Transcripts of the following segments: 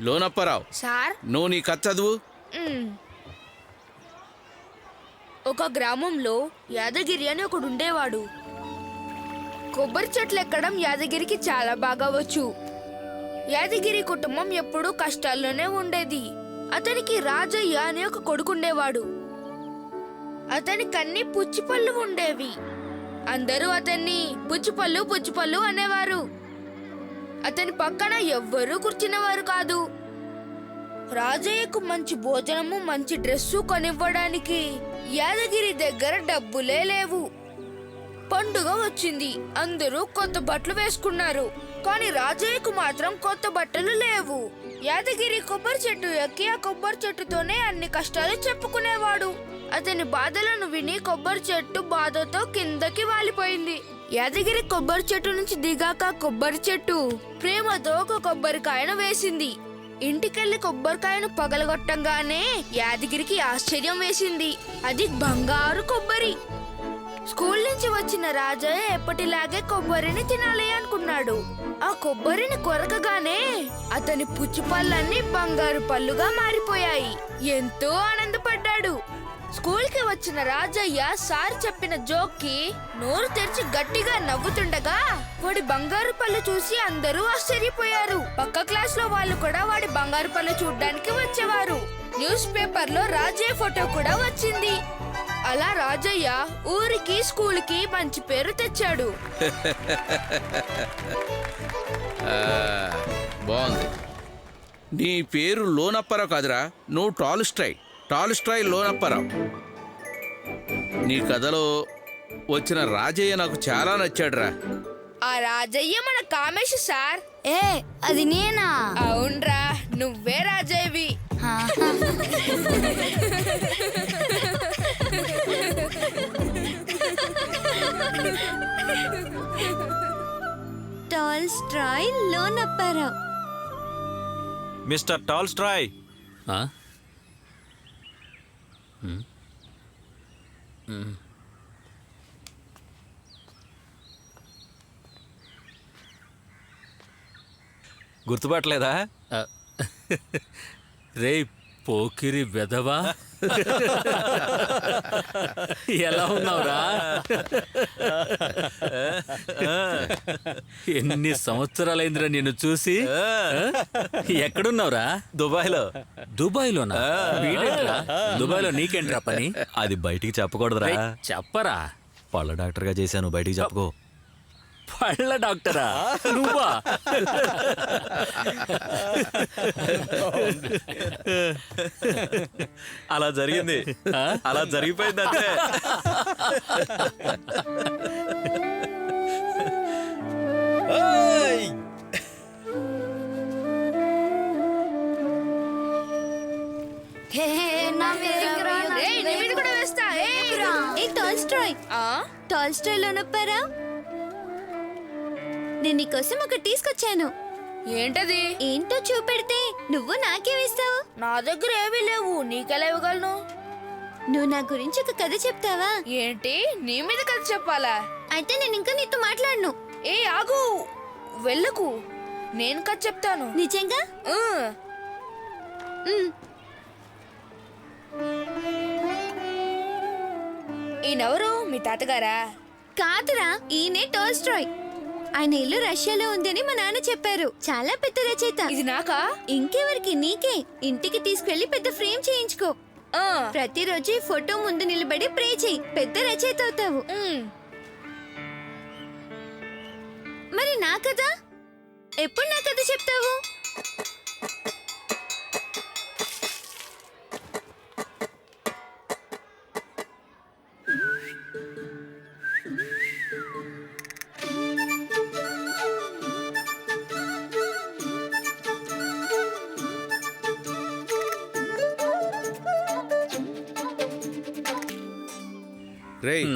లోనప్పారావు sir నువ్వు నీ కథ చదువు. ఒక గ్రామంలో యాదగిరి అని ఒకడు ఉండేవాడు. కొబ్బరి చెట్లు ఎక్కడం యాదగిరికి చాలా బాగా వచ్చు. యాదగిరి కుటుంబం ఎప్పుడూ కష్టాల్లోనే ఉండేది. అతనికి రాజయ్య అనే ఒక కొడుకుండేవాడు. అతనికి అన్ని పుచ్చిపళ్ళు ఉండేవి. అందరూ అతన్ని పుచ్చిపళ్ళు పుచ్చిపళ్ళు అనేవారు. అతని పక్కన ఎవ్వరూ కూర్చునేవారు కాదు. రాజయ్యకు మంచి భోజనము మంచి డ్రెస్సు కొనివ్వడానికి యాదగిరి దగ్గర డబ్బులే లేవు. పండుగ వచ్చింది, అందరూ కొత్త బట్టలు వేసుకున్నారు. కానీ రాజయ్యకు మాత్రం కొత్త బట్టలు లేవు. యాదగిరి కొబ్బరి చెట్టు ఎక్కి ఆ కొబ్బరి చెట్టుతోనే అన్ని కష్టాలు చెప్పుకునేవాడు. అతని బాధలను విని కొబ్బరి చెట్టు బాధతో కిందకి వాలిపోయింది. యాదగిరి కొబ్బరి చెట్టు నుంచి దిగాక కొబ్బరి చెట్టు ప్రేమతో ఒక కొబ్బరికాయను వేసింది. ఇంటికెళ్లి కొబ్బరికాయను పగలగొట్టంగానే యాదగిరికి ఆశ్చర్యం వేసింది. అది బంగారు కొబ్బరి. స్కూల్ నుంచి వచ్చిన రాజయ్య ఎప్పటిలాగే కొబ్బరిని తినాలి అనుకున్నాడు. ఆ కొబ్బరిని కొరకగానే అతని పుచ్చిపళ్ళన్నీ బంగారు పళ్ళుగా మారిపోయాయి. ఎంతో ఆనందపడ్డాడు. స్కూల్ కి వచ్చిన రాజయ్య సార్ చెప్పిన జోక్ కి నోరు తెరిచి గట్టిగా నవ్వుతుండగా వాడి బంగారు పళ్ళు చూసి అందరూ ఆశ్చర్యపోయారు. పక్క క్లాస్ లో వాళ్ళు కూడా వాడి బంగారు పళ్ళు చూడ్డానికి వచ్చేవారు. న్యూస్ పేపర్ లో రాజయ్య ఫోటో కూడా వచ్చింది. అలా రాజయ్య ఊరికి స్కూల్ కి మంచి పేరు తెచ్చాడు. బాగుంది. నీ పేరు లోనప్పారావు కాదురా, నువ్వు టాల్స్టాయ్ లోనప్పారావు. నీ కథలో వచ్చిన రాజయ్య నాకు చాలా నచ్చాడురా. ఆ రాజయ్య మన కామేష్ సార్. ఏ అది నేనా? అవునరా, నువ్వే రాజయ్యవి. టాల్స్టాయ్ లోనప్పారావు. మిస్టర్ టాల్స్టాయ్, గుర్తుపట్టలేదా? రే పోకిరి వెధవా, ఎలా ఉన్నావురా? ఎన్ని సంవత్సరాలైందిరా నిన్ను చూసి. ఎక్కడున్నావురా? దుబాయ్లోనా? వీడేంట్రా దుబాయ్లో? నీకేంట్రా పని? అది బయటికి చెప్పకూడదురా. చెప్పరా. పళ్ళ డాక్టర్గా చేశాను, బయటికి చెప్పుకో. పళ్ళ డాక్టరా నువ్వా? అలా జరిగింది, అలా జరిగిపోయింది అంతే. టాల్స్టాయ్ లోనప్పారావు, నేను నీకోసం ఒకటి తీసుకొచ్చాను. ఏంటది? ఏంటో చూపెడితే నువ్వు నాకేమిస్తావు? నా దగ్గర ఏమీ లేవు, నీకెలా ఇవ్వగలను? నువ్వు నా గురించి ఒక కథ చెప్తావా? ఏంటి, నీ మీద కథ చెప్పాలా? అయితే నేను ఇంకా నీతో మాట్లాడను. ఏ ఆగు, వెళ్ళకు, నేను కథ చెప్తాను. నిజంగా? ఈయనెవరు? మీ తాతగారా? కాదురా, ఈయనే టాల్స్టాయ్. ఆయన ఇల్లు రష్యాలో ఉందని మా నాన్న చెప్పారు. చాలా పెద్ద రచయిత. ఇది నాకా? ఇంకెవరికి? నీకే. ఇంటికి తీసుకెళ్లి పెద్ద ఫ్రేమ్ చేయించుకో. ప్రతిరోజు ఈ ఫోటో ముందు నిలబడి ప్రే చేయి, పెద్ద రచయిత అవుతావు. మరి నా కథ ఎప్పుడు నా కథ చెప్తావు?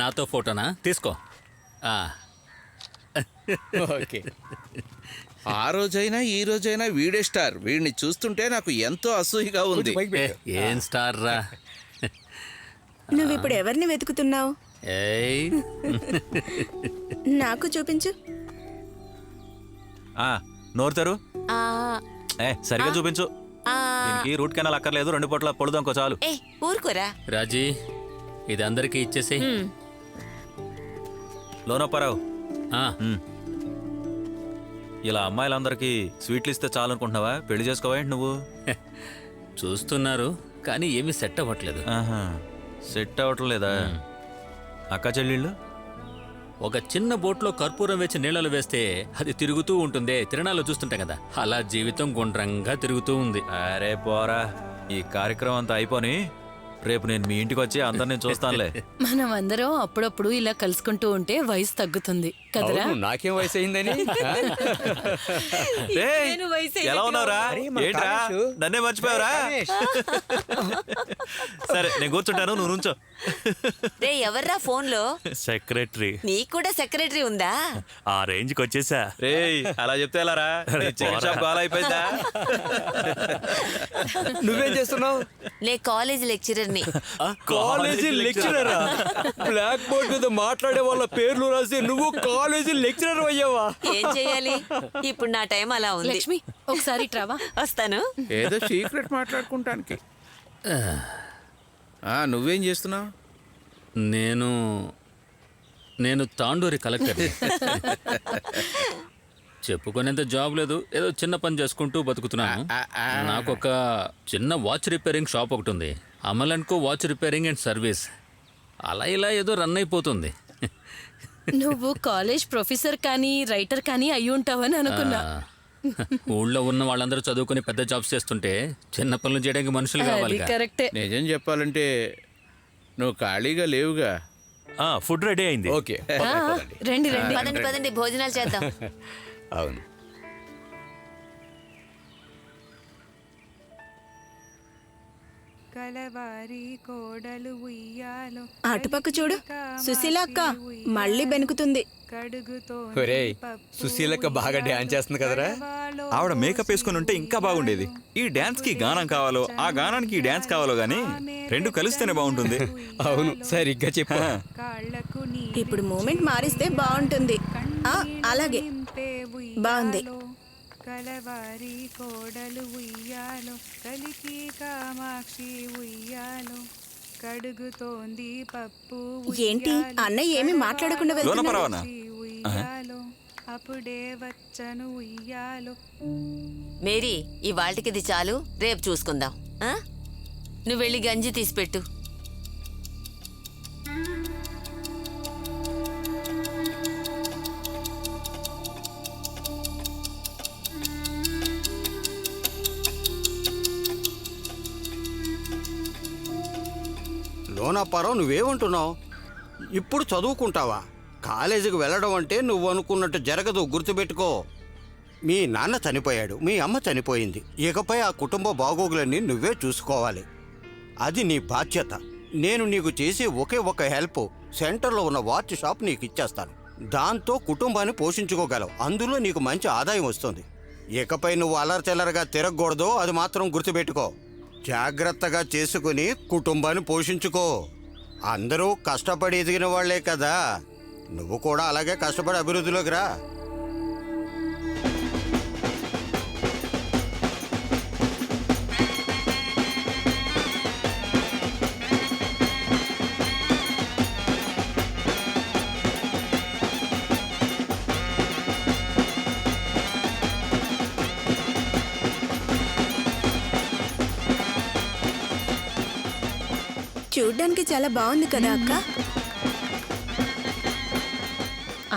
నాతో ఫోటోనా? తీసుకో. ఓకే. ఆ రోజైనా ఈ రోజైనా వీడే స్టార్. వీడిని చూస్తుంటే నాకు ఎంతో అసూయగా ఉంది. ఏం స్టార్ రా? నువ్విప్పుడు ఎవరిని వెతుకుతున్నావు? నాకు చూపించు. నోరుతారు. సరిగా చూపించు. దీనికి రూట్ కెనాల్ అక్కర్లేదు, 2 పూట్ల పొడుదాంకో చాలు. ఏ ఊరుకోరా. రాజీ ఇది అందరికీ ఇచ్చేసి లోనప్పారావు, ఇలా అమ్మాయిలందరికీ స్వీట్లు ఇస్తే చాలు అనుకుంటున్నావా? పెళ్లి చేసుకోవా ఏంటి నువ్వు? చూస్తున్నారు కానీ ఏమీ సెట్ అవ్వట్లేదు. ఆహా, సెట్ అవ్వటం లేదా? అక్క చెల్లెళ్ళు ఒక చిన్న బోట్లో కర్పూరం వేసి నీళ్ళలో వేస్తే అది తిరుగుతూ ఉంటుందే, తిరణాల్లో చూస్తుంటాం కదా, అలా జీవితం గుండ్రంగా తిరుగుతూ ఉంది. అరే పోరా, ఈ కార్యక్రమం అంతా అయిపోని రేపు నేను మీ ఇంటికి వచ్చి అందరిని చూస్తానులే. మనం అందరం అప్పుడప్పుడు ఇలా కలుసుకుంటూ ఉంటే వయసు తగ్గుతుంది కదరా? అవును, నాకేం వయసు అయిందని. ఏయ్, నేను వయసు ఎలా ఉన్నావురా? అరే, మన ఏంట్రా కామేషు. నన్నే మర్చిపోయావురా? సరే నేను కూర్చుంటాను, నువ్వు నుంచో. రే ఎవర్రా ఫోన్ లో? సెక్రటరీ నీకు కూడా సెక్రటరీ ఉందా? ఆ రేంజ్కి వచ్చేసా. రేయ్ అలా చెప్తే ఎలారా? నీ చికెన్ షాప్ గోల అయిపోయిందా? నువ్వేం చేస్తున్నావు? నే కాలేజ్ లెక్చరర్ ని. కాలేజీ లెక్చరరా? బ్లాక్ బోర్డ్ మీద మాట్లాడే వాళ్ళ పేర్లు రాసి నువ్వు కాలేజీ లెక్చరర్ అయ్యావా? ఏం చెయ్యాలి, ఇప్పుడు నా టైం అలా ఉంది. లక్ష్మి ఒకసారి ట్రావా. వస్తాను. ఏదో సీక్రెట్ మాట్లాడుకుంటానికి. నువ్వేం చేస్తున్నావు? నేను తాండూరి కలెక్టర్. చెప్పుకునేంత జాబ్ లేదు, ఏదో చిన్న పని చేసుకుంటూ బతుకుతున్నాను. నాకు ఒక చిన్న వాచ్ రిపేరింగ్ షాప్ ఒకటి ఉంది, Amal and co watch repairing and service. అలా ఇలా ఏదో రన్ అయిపోతుంది. నువ్వు కాలేజ్ ప్రొఫెసర్ కానీ రైటర్ కానీ అయి ఉంటావని అనుకున్నా. ఊళ్ళో ఉన్న వాళ్ళందరూ చదువుకుని పెద్ద జాబ్స్ చేస్తుంటే చిన్న పనులు చేయడానికి మనుషులు కావాలి. అది కరెక్టే. నిజం చెప్పాలంటే నువ్వు ఖాళీగా లేవుగా. ఫుడ్ రెడీ అయింది. ఓకే, ఆ, రండి రండి. పదండి పదండి భోజనాలు చేద్దాం. అవును. అటుపక్క చూడు, సుశీల అక్క మళ్ళీ బెనుకుతుంది. ఒరేయ్, సుశీలక్క బాగా డ్యాన్స్ చేస్తుంది కదరా? ఆవిడ మేకప్ వేసుకుని ఉంటే ఇంకా బాగుండేది. ఈ డాన్స్ కి గానం కావాలో, ఆ గానానికి ఈ డాన్స్ కావాలో గానీ రెండు కలిస్తేనే బాగుంటుంది. అవును, సరిగ్గా చెప్పా. ఇప్పుడు మూమెంట్ మారిస్తే బాగుంటుంది. అలాగే బాగుంది. కలవారి కోడలు ఉయ్యాలో, కలికి కామాక్షి ఉయ్యాలో, కడుగుతోంది పప్పు ఏంటి అన్నయ్య ఏమి మాట్లాడకుండా లోన వెళ్తున్నాడు? పరవానా? ఉయ్యాలో, అప్పుడే వచ్చను ఉయ్యాలో. మేరీ ఇవాళకి ఇది చాలు, రేపు చూసుకుందాం. ఆ? నువ్వు వెళ్ళి గంజి తీసిపెట్టు. లోనప్పారావు, నువ్వేమంటున్నావు? ఇప్పుడు చదువుకుంటావా? కాలేజీకి వెళ్ళడం అంటే నువ్వు అనుకున్నట్టు జరగదు, గుర్తుపెట్టుకో. మీ నాన్న చనిపోయాడు, మీ అమ్మ చనిపోయింది. ఇకపై ఆ కుటుంబ బాగోగులన్నీ నువ్వే చూసుకోవాలి. అది నీ బాధ్యత. నేను నీకు చేసే ఒకే ఒక హెల్ప్, సెంటర్లో ఉన్న వాచ్ షాప్ నీకు ఇచ్చేస్తాను. దాంతో కుటుంబాన్ని పోషించుకోగలవు. అందులో నీకు మంచి ఆదాయం వస్తుంది. ఇకపై నువ్వు అల్లరిచెల్లరగా తిరగకూడదు, అది మాత్రం గుర్తుపెట్టుకో. జాగ్రత్తగా చేసుకుని కుటుంబాన్ని పోషించుకో. అందరూ కష్టపడి ఎదిగిన వాళ్లే కదా, నువ్వు కూడా అలాగే కష్టపడి అభివృద్ధిలోకి రా. చూడ్డానికి చాలా బాగుంది కదా అక్క?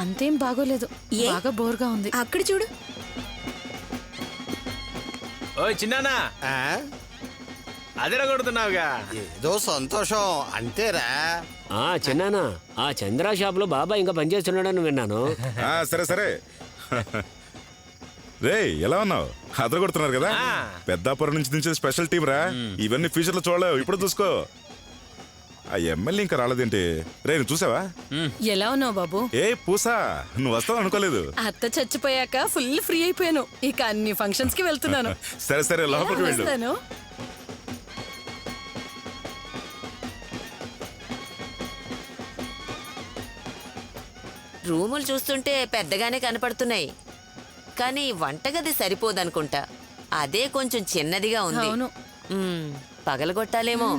అంతేం బాగోలేదు, ఏ? బాగా బోర్గా ఉంది. అక్కడ చూడు. ఓయ్ చిన్నానా, అదిరగొడుతున్నావుగా. ఏదో సంతోషం అంతేరా. చిన్నానా, ఆ చంద్ర షాప్ లో బాబా ఇంకా పనిచేస్తున్నాడని విన్నాను. సరే సరే. రే ఎలా ఉన్నావు? అదర కొడుతున్నారు కదా, పెద్దాపురం నుంచి దించే స్పెషల్ టీం రా. ఇవన్నీ ఫ్యూచర్ లో చూడలేవు, ఇప్పుడు చూసుకో. ఆ ఎమ్మెల్యే ఇంకా రాలేదేంటి? రే నువ్వు చూసావా? ఎలా ఉన్నావు బాబు? ఏ పూసా, నువ్వు వస్తావు అనుకోలేదు. అత్త చచ్చిపోయాక ఫుల్ ఫ్రీ అయిపోయాను, ఇక అన్ని ఫంక్షన్స్ కి వెళ్తున్నాను. సరే సరే, లోపలికి వెళ్ళు. వస్తాను. రూములు చూస్తుంటే పెద్దగానే కనపడుతున్నాయి, కానీ వంటగది సరిపోదనుకుంటా. అదే కొంచెం చిన్నదిగా ఉంది అవును. పగలగొట్టాలేమో